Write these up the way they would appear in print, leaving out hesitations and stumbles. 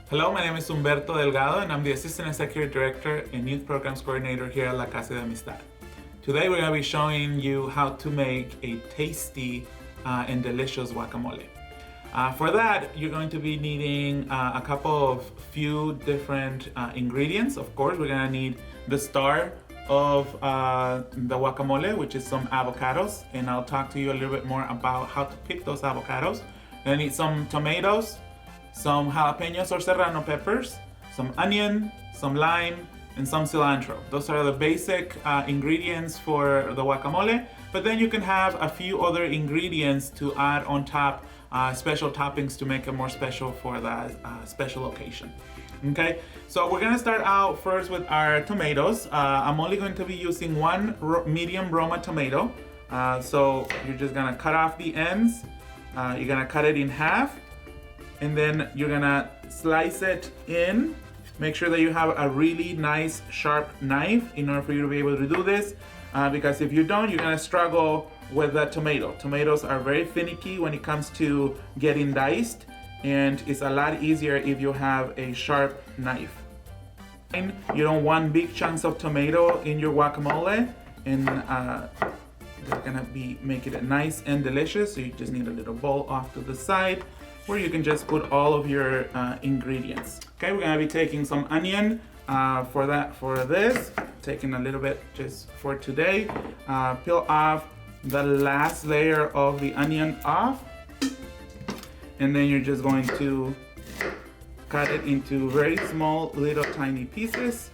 Hello, my name is Humberto Delgado and I'm the Assistant Executive Director and Youth Programs Coordinator here at La Casa de Amistad. Today we're going to be showing you how to make a tasty and delicious guacamole. For that, you're going to be needing a couple of few different ingredients. Of course, we're going to need the star of the guacamole, which is some avocados, and I'll talk to you a little bit more about how to pick those avocados. You're going to need some tomatoes, some jalapenos or serrano peppers, some onion, some lime, and some cilantro. Those are the basic ingredients for the guacamole, but then you can have a few other ingredients to add on top, special toppings to make it more special for that special occasion. Okay, so we're gonna start out first with our tomatoes. I'm only going to be using one medium Roma tomato. So you're just gonna cut off the ends. You're gonna cut it in half, and then you're gonna slice it in. Make sure that you have a really nice sharp knife in order for you to be able to do this, because if you don't, you're gonna struggle with the tomato. Tomatoes are very finicky when it comes to getting diced, and it's a lot easier if you have a sharp knife. You don't want big chunks of tomato in your guacamole, and they're gonna be making it nice and delicious. So you just need a little bowl off to the side where you can just put all of your ingredients. Okay, we're gonna be taking some onion for this, taking a little bit just for today. Peel off the last layer of the onion off, and then you're just going to cut it into very small little tiny pieces,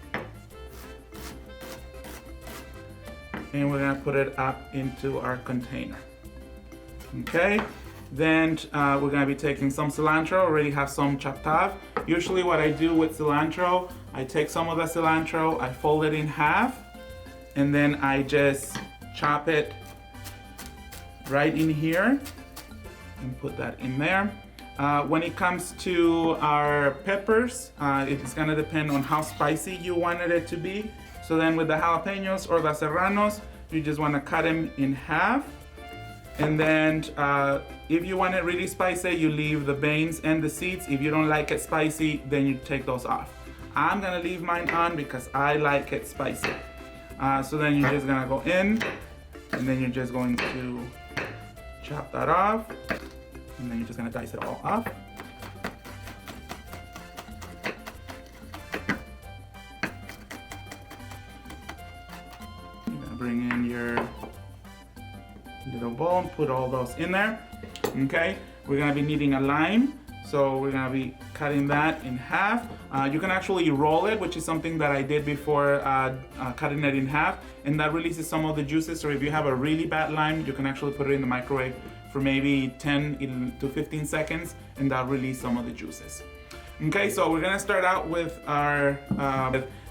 and we're gonna put it up into our container. Okay, then we're gonna be taking some cilantro. Already have some chopped off. Usually what I do with cilantro, I take some of the cilantro, I fold it in half, and then I just chop it right in here and put that in there. When it comes to our peppers, it's gonna depend on how spicy you wanted it to be. So then with the jalapenos or the serranos, you just wanna cut them in half. And then if you want it really spicy, you leave the veins and the seeds. If you don't like it spicy, then you take those off. I'm gonna leave mine on because I like it spicy. So then you're just gonna go in, and then you're just going to chop that off, and then you're just gonna dice it all off. You're gonna bring in your little bowl and put all those in there. Okay, we're gonna be needing a lime, so we're gonna be cutting that in half. You can actually roll it, which is something that I did before cutting it in half, and that releases some of the juices. Or if you have a really bad lime, you can actually put it in the microwave for maybe 10 to 15 seconds, and that'll release some of the juices. Okay, so we're gonna start out with our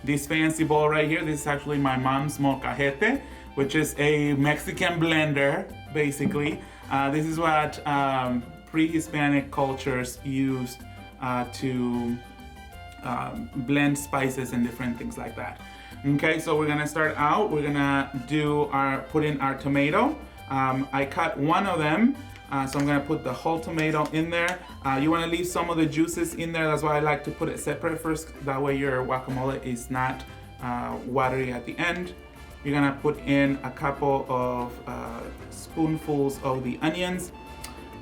this fancy bowl right here. This is actually my mom's molcajete, which is a Mexican blender, basically. This is what pre-Hispanic cultures used to blend spices and different things like that. Okay, so we're gonna start out. We're gonna put in our tomato. I cut one of them, so I'm gonna put the whole tomato in there. You wanna leave some of the juices in there. That's why I like to put it separate first. That way your guacamole is not watery at the end. You're gonna put in a couple of spoonfuls of the onions.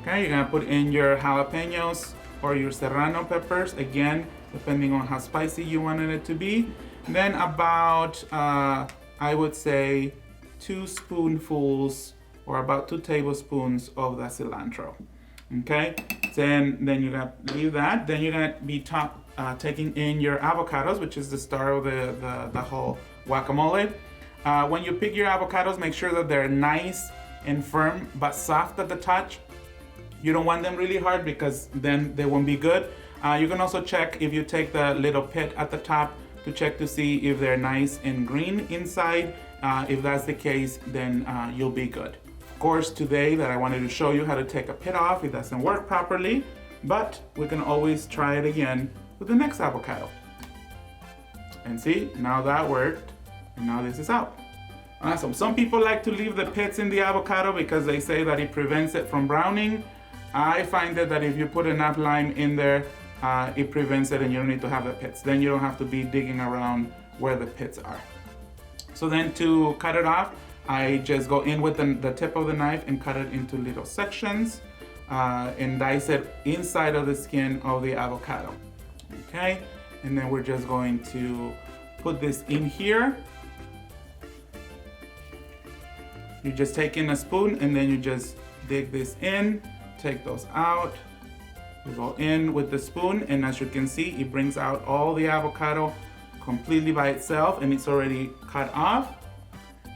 Okay, you're gonna put in your jalapenos or your serrano peppers, again, depending on how spicy you wanted it to be. Then about, I would say, 2 spoonfuls or about 2 tablespoons of the cilantro. Okay, then you're gonna leave that. Then you're gonna be taking in your avocados, which is the star of the whole guacamole. When you pick your avocados, make sure that they're nice and firm but soft at the touch. You don't want them really hard because then they won't be good. You can also check, if you take the little pit at the top, to check to see if they're nice and green inside. If that's the case, then you'll be good. Of course, today that I wanted to show you how to take a pit off, it doesn't work properly, but we can always try it again with the next avocado. And see, now that worked, and now this is out. Awesome. Some people like to leave the pits in the avocado because they say that it prevents it from browning. I find that if you put enough lime in there, it prevents it and you don't need to have the pits. Then you don't have to be digging around where the pits are. So then to cut it off, I just go in with the tip of the knife and cut it into little sections and dice it inside of the skin of the avocado. Okay, and then we're just going to put this in here. You just take in a spoon and then you just dig this in, take those out. You go in with the spoon, and as you can see, it brings out all the avocado completely by itself, and it's already cut off.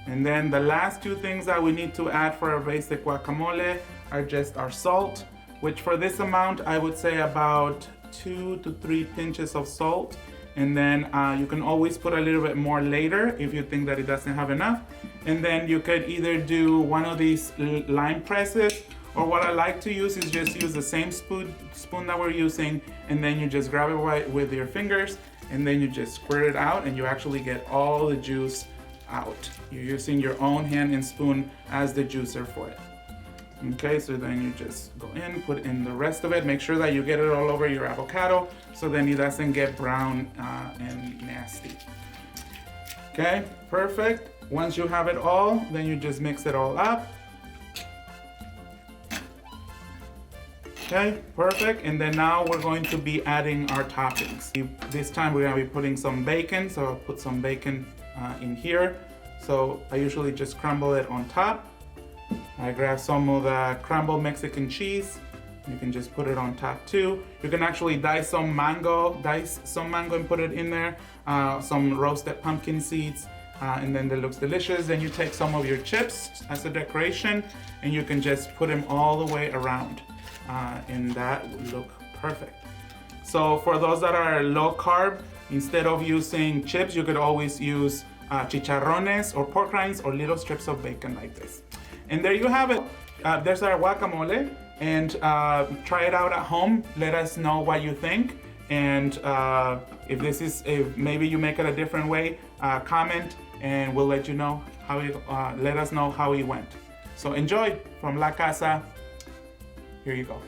And then the last two things that we need to add for our basic guacamole are just our salt, which for this amount I would say about 2 to 3 pinches of salt. And then you can always put a little bit more later if you think that it doesn't have enough. And then you could either do one of these lime presses, or what I like to use is just use the same spoon that we're using, and then you just grab it with your fingers, and then you just squirt it out, and you actually get all the juice out. You're using your own hand and spoon as the juicer for it. Okay, so then you just go in, put in the rest of it. Make sure that you get it all over your avocado so then it doesn't get brown and nasty. Okay, perfect. Once you have it all, then you just mix it all up. Okay, perfect. And then now we're going to be adding our toppings. This time we're going to be putting some bacon, so I'll put some bacon in here. So I usually just crumble it on top. I grab some of the crumbled Mexican cheese. You can just put it on top too. You can actually dice some mango and put it in there. Some roasted pumpkin seeds, and then that looks delicious. Then you take some of your chips as a decoration, and you can just put them all the way around, and that would look perfect. So for those that are low carb, instead of using chips, you could always use chicharrones or pork rinds or little strips of bacon like this. And there you have it. There's our guacamole, and try it out at home. Let us know what you think, and if maybe you make it a different way, comment, and we'll let you know how let us know how it went. So enjoy from La Casa. Here you go.